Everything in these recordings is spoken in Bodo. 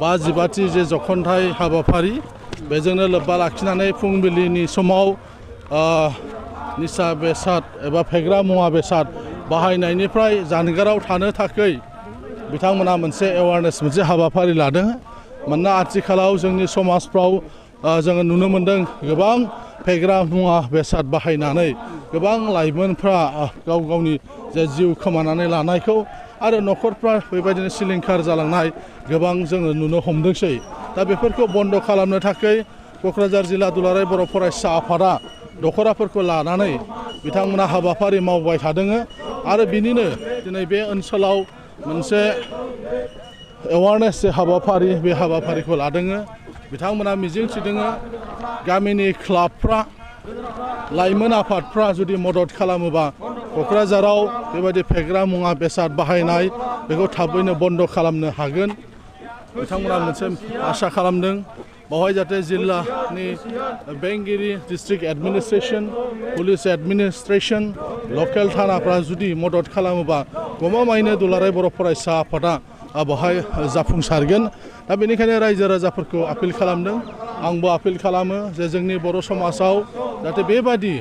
बाजिबाथि जे जख'नथाय हाबाफारि बेजोंनो लोब्बा लाखिनानै फुंबिलिनि समाव निसा बेसाद एबा फेग्रा मुवा बेसाद बाहायनायनिफ्राय जानगाराव थानो थाखाय बिथांमोना मोनसे एवारनेस मोनसे हाबाफारि लादों। मानोना आथिखालाव जोंनि समाजफ्राव जोङो नुनो मोन्दों गोबां फेग्रा मुवा बेसाद बाहायनानै गोबां लाइमोनफ्रा गाव गावनि जे जिउ खोमानानै लानायखौ आरो न'खरफ्रा बेबायदिनो सिलिंखार जालांनाय गोबां जोङो नुनो हमदोंसै। दा बेफोरखौ बन्द' खालामनो थाखाय क'क्राझार जिल्ला दुलाराय बर' फरायसा आफादा दख'राफोरखौ लानानै बिथांमोना हाबाफारि मावबाय थादों आरो बिनिनो दिनै बे ओनसोलाव मोनसे एवारनेस हाबाफारि बे हाबाफारिखौ लादों। बिथांमोना मिजिंथिदों गामिनि क्लाबफ्रा लाइमोन आफादफ्रा जुदि मदद खालामोबा क'क्राझाराव बेबायदि फेग्रा मुवा बेसाद बाहायनाय बेखौ थाबैनो बन्द' खालामनो हागोन। बिथांमोना मोनसे आसा खालामदों बावहाय जाहाथे जिल्लानि बेंगिरि डिस्ट्रिक्ट एडमिनिस्ट्रेसन पुलिस एडमिनिस्ट्रेसन लकेल थानाफ्रा जुदि मदद खालामोबा गमामायैनो दुलाराय बर' फरायसा आफादा बावहाय जाफुंसारगोन। दा बेनिखायनो रायजो राजाफोरखौ आपिल खालामदों, आंबो आपिल खालामो जे जोंनि बर' समाजाव जाहाथे बेबायदि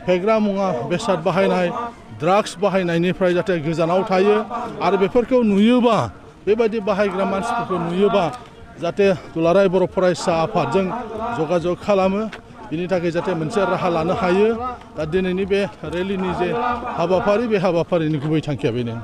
फेग्रा मुवा बेसाद बाहायनाय ड्राग्स बाहायनायनिफ्राय जाहाथे गोजानाव थायो आरो बेफोरखौ नुयोबा बेबायदि बाहायग्रा मानसिफोरखौ नुयोबा जाहाथे दुलाराय बर' फरायसा आफादजों जगाजग खालामो, बिनि थाखाय जाहाथे मोनसे राहा लानो हायो। दा दिनैनि बे रेलिनि जे हाबाफारि बे हाबाफारिनि गुबै थांखिया बेनो।